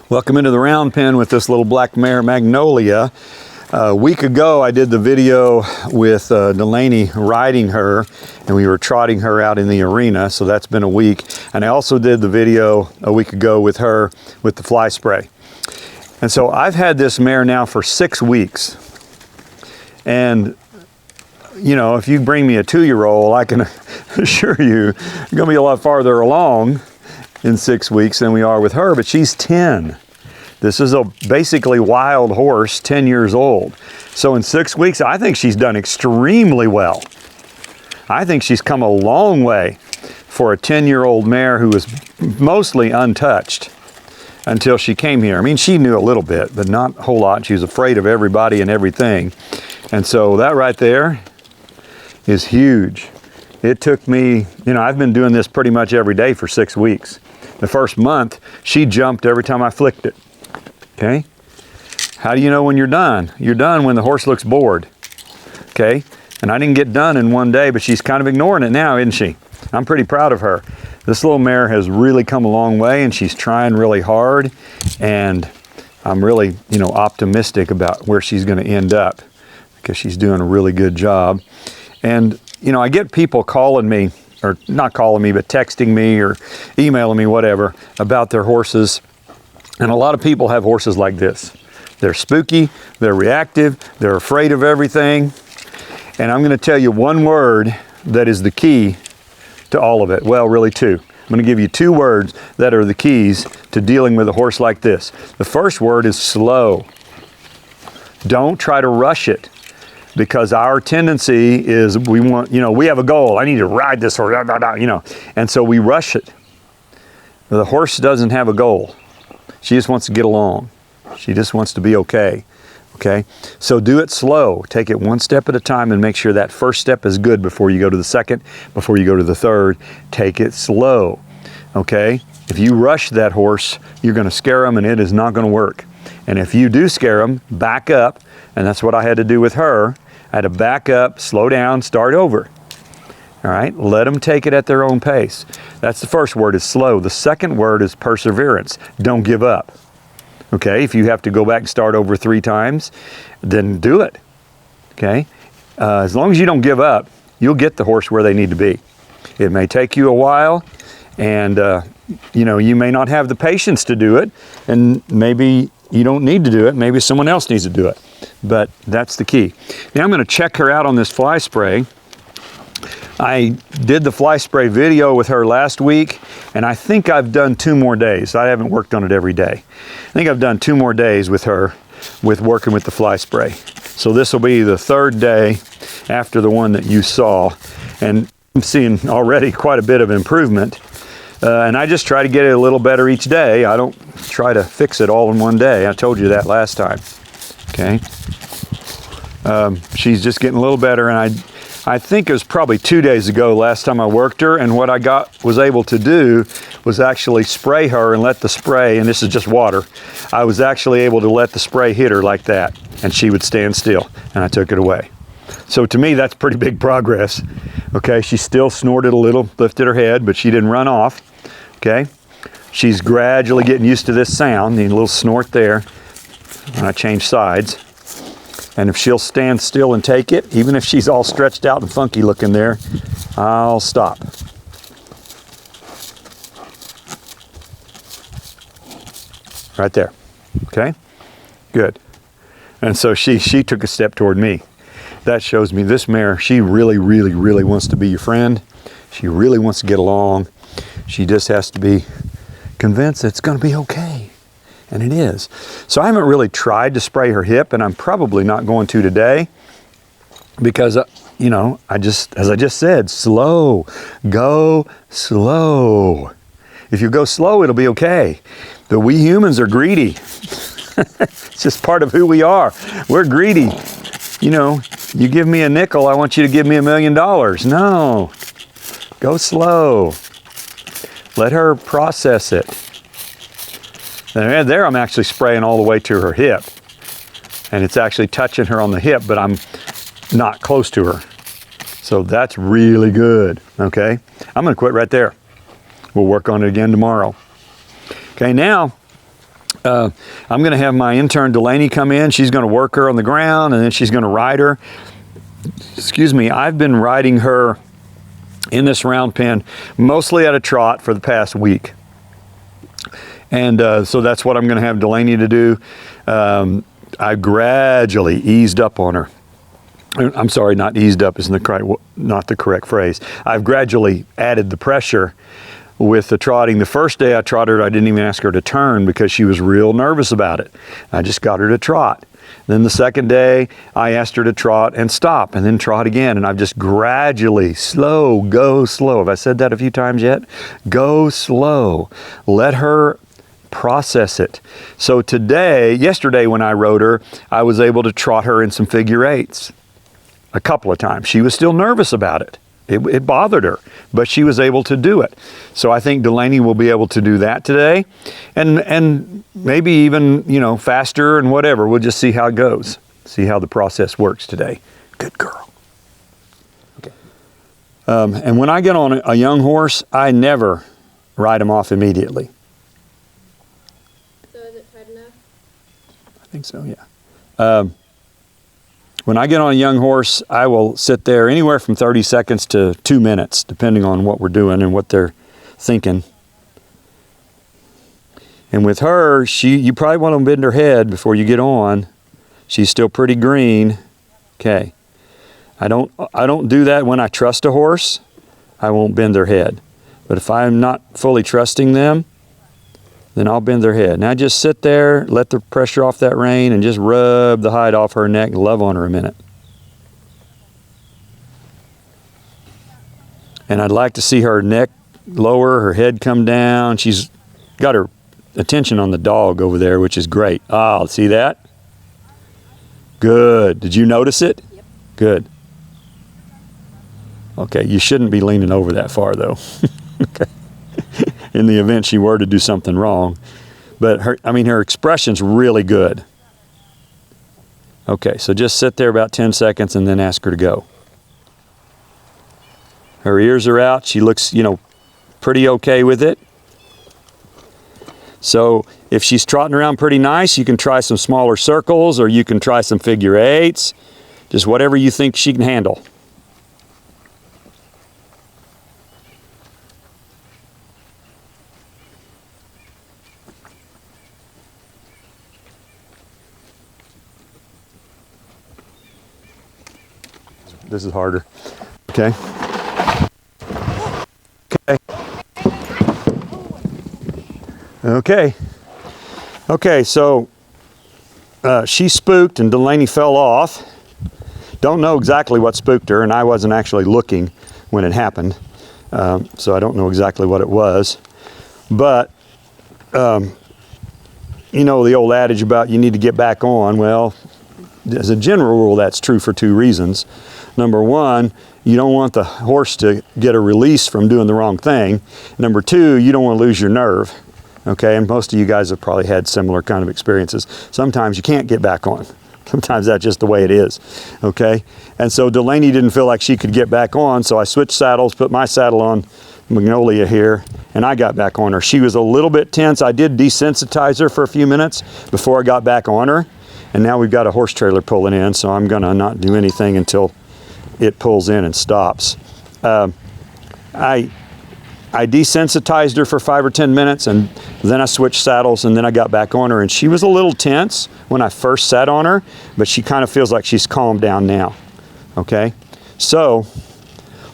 Welcome into the round pen with this little black mare Magnolia. A week ago I did the video with Delaney riding her, and we were trotting her out in the arena, so that's been a week. And I also did the video a week ago with her with the fly spray. And so I've had this mare now for 6 weeks. And you know, if you bring me a 2-year-old, I can assure you we're gonna be a lot farther along in 6 weeks than we are with her, but she's 10. This is a basically wild horse, 10 years old. So in 6 weeks, I think she's done extremely well. I think she's come a long way for a 10-year-old mare who was mostly untouched until she came here. I mean, she knew a little bit, but not a whole lot. She was afraid of everybody and everything. And so that right there is huge. It took me, you know, I've been doing this pretty much every day for 6 weeks. The first month, she jumped every time I flicked it, okay? How do you know when you're done? You're done when the horse looks bored, okay? And I didn't get done in one day, but she's kind of ignoring it now, isn't she? I'm pretty proud of her. This little mare has really come a long way, and she's trying really hard, and I'm really, you know, optimistic about where she's gonna end up because she's doing a really good job. And, you know, I get people calling me, or not calling me, but texting me or emailing me, whatever, about their horses. And a lot of people have horses like this. They're spooky, they're reactive, they're afraid of everything. And I'm gonna tell you one word that is the key to all of it. Well, really two. I'm gonna give you 2 words that are the keys to dealing with a horse like this. The first word is slow. Don't try to rush it. Because our tendency is we want, you know, we have a goal. I need to ride this horse, you know, and so we rush it. The horse doesn't have a goal. She just wants to get along. She just wants to be okay, okay? So do it slow. Take it one step at a time and make sure that first step is good before you go to the second, before you go to the third. Take it slow, okay? If you rush that horse, you're gonna scare him and it is not gonna work. And if you do scare him, back up, and that's what I had to do with her. I had to back up, slow down, start over. All right, let them take it at their own pace. That's the first word, is slow. The second word is perseverance. Don't give up. Okay, if you have to go back and start over 3 times, then do it. Okay, as long as you don't give up, you'll get the horse where they need to be. It may take you a while, and you know, you may not have the patience to do it, and maybe you don't need to do it. Maybe someone else needs to do it. But that's the key. Now I'm going to check her out on this fly spray. I did the fly spray video with her last week, and I think I've done 2 more days. I haven't worked on it every day. I think I've done 2 more days with her with working with the fly spray. So this will be the 3rd day after the one that you saw. And I'm seeing already quite a bit of improvement. And I just try to get it a little better each day. I don't try to fix it all in one day. I told you that last time, okay? She's just getting a little better, and I think it was probably 2 days ago last time I worked her, and what I was able to do was actually spray her and let the spray, and this is just water, I was actually able to let the spray hit her like that, and she would stand still, and I took it away. So to me, that's pretty big progress. Okay, she still snorted a little, lifted her head, but she didn't run off. Okay, she's gradually getting used to this sound, the little snort there, and I change sides. And if she'll stand still and take it, even if she's all stretched out and funky looking there, I'll stop. Right there, okay, good. And so she took a step toward me. That shows me this mare, she really, really, really wants to be your friend. She really wants to get along. She just has to be convinced it's going to be okay. And it is. So I haven't really tried to spray her hip, and I'm probably not going to today because, you know, as I just said, slow. Go slow. If you go slow, it'll be okay. But we humans are greedy. It's just part of who we are. We're greedy. You know, you give me a nickel, I want you to give me $1 million. No, go slow. Let her process it. And there I'm actually spraying all the way to her hip. And it's actually touching her on the hip, but I'm not close to her. So that's really good, okay? I'm gonna quit right there. We'll work on it again tomorrow. Okay, now I'm going to have my intern Delaney come in. She's going to work her on the ground, and then she's going to ride her. Excuse me, I've been riding her in this round pen mostly at a trot for the past week. And so that's what I'm going to have Delaney to do. I gradually eased up on her. I'm sorry, not eased up is not the correct phrase. I've gradually added the pressure with the trotting. The first day I trotted her, I didn't even ask her to turn because she was real nervous about it. I just got her to trot. Then the second day, I asked her to trot and stop and then trot again. And I've just gradually, go slow. Have I said that a few times yet? Go slow. Let her process it. So yesterday when I rode her, I was able to trot her in some figure eights a couple of times. She was still nervous about it. It bothered her, but she was able to do it. So I think Delaney will be able to do that today, and maybe even, faster and whatever. We'll just see how it goes. See how the process works today. Good girl. Okay. And when I get on a young horse, I never ride him off immediately. So is it tight enough? I think so, yeah. When I get on a young horse, I will sit there anywhere from 30 seconds to 2 minutes, depending on what we're doing and what they're thinking. And with her, you probably want to bend her head before you get on. She's still pretty green. Okay. I don't do that when I trust a horse. I won't bend their head. But if I'm not fully trusting them, then I'll bend their head. Now just sit there, let the pressure off that rein, and just rub the hide off her neck and love on her a minute. And I'd like to see her neck lower, her head come down. She's got her attention on the dog over there, which is great. Ah, see that? Good. Did you notice it? Yep. Good. Okay, you shouldn't be leaning over that far though. Okay. In the event she were to do something wrong. But her expression's really good. Okay, so just sit there about 10 seconds and then ask her to go. Her ears are out. She looks, pretty okay with it. So if she's trotting around pretty nice, you can try some smaller circles or you can try some figure eights. Just whatever you think she can handle. This is harder. Okay. Okay, so she spooked and Delaney fell off. Don't know exactly what spooked her, and I wasn't actually looking when it happened. So I don't know exactly what it was. But, the old adage about you need to get back on, well, as a general rule, that's true for two reasons. Number one, you don't want the horse to get a release from doing the wrong thing. Number two, you don't want to lose your nerve. Okay, and most of you guys have probably had similar kind of experiences. Sometimes you can't get back on. Sometimes that's just the way it is. Okay, and so Delaney didn't feel like she could get back on, so I switched saddles, put my saddle on Magnolia here, and I got back on her. She was a little bit tense. I did desensitize her for a few minutes before I got back on her, and now we've got a horse trailer pulling in, so I'm gonna not do anything until it pulls in and stops. I desensitized her for 5 or 10 minutes, and then I switched saddles, and then I got back on her, and she was a little tense when I first sat on her, but she kind of feels like she's calmed down now. Okay, so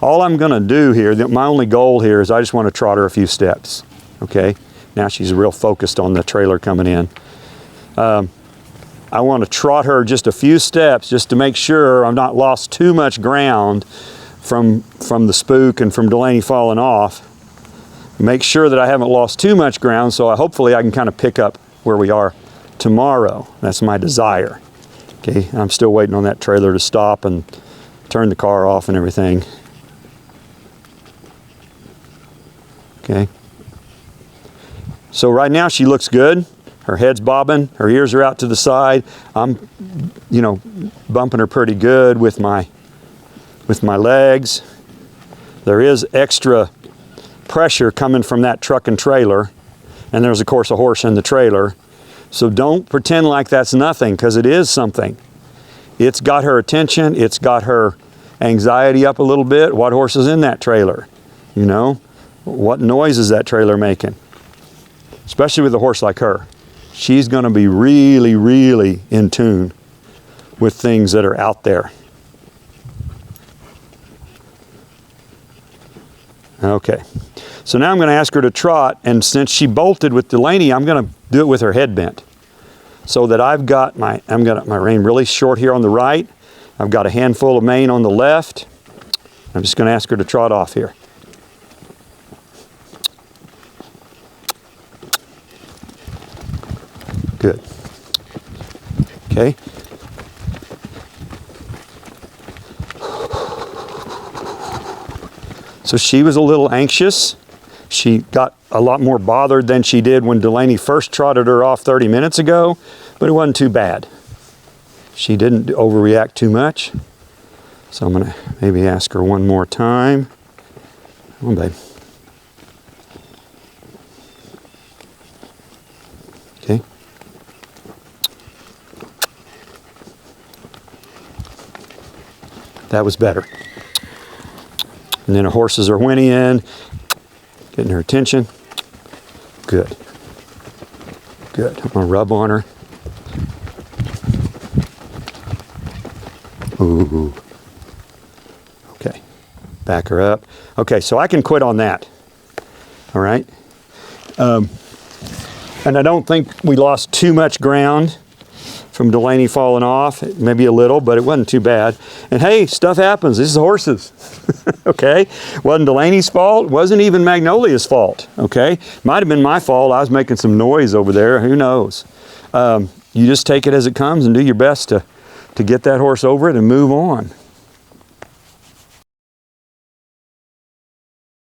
all I'm gonna do here, my only goal here is I just want to trot her a few steps. Okay, now she's real focused on the trailer coming in. I want to trot her just a few steps just to make sure I've not lost too much ground from the spook and from Delaney falling off. Make sure that I haven't lost too much ground, so hopefully I can kind of pick up where we are tomorrow. That's my desire. Okay, I'm still waiting on that trailer to stop and turn the car off and everything. Okay. So right now she looks good. Her head's bobbing, her ears are out to the side. I'm, bumping her pretty good with my legs. There is extra pressure coming from that truck and trailer, and there's of course a horse in the trailer. So don't pretend like that's nothing, because it is something. It's got her attention. It's got her anxiety up a little bit. What horse is in that trailer? You know, what noise is that trailer making? Especially with a horse like her. She's going to be really, really in tune with things that are out there. Okay, so now I'm going to ask her to trot, and since she bolted with Delaney, I'm going to do it with her head bent. So that I've got my rein really short here on the right. I've got a handful of mane on the left. I'm just going to ask her to trot off here. Good. Okay. So she was a little anxious. She got a lot more bothered than she did when Delaney first trotted her off 30 minutes ago, but it wasn't too bad. She didn't overreact too much. So I'm going to maybe ask her one more time. Come on, babe. Okay. That was better. And then her horses are whinnying, getting her attention. Good. Good. I'm going to rub on her. Ooh. Okay. Back her up. Okay, so I can quit on that. All right. And I don't think we lost too much ground from Delaney falling off. Maybe a little, but it wasn't too bad. And hey, stuff happens. This is horses. Okay? Wasn't Delaney's fault. Wasn't even Magnolia's fault. Okay? Might have been my fault. I was making some noise over there. Who knows? You just take it as it comes and do your best to get that horse over it and move on.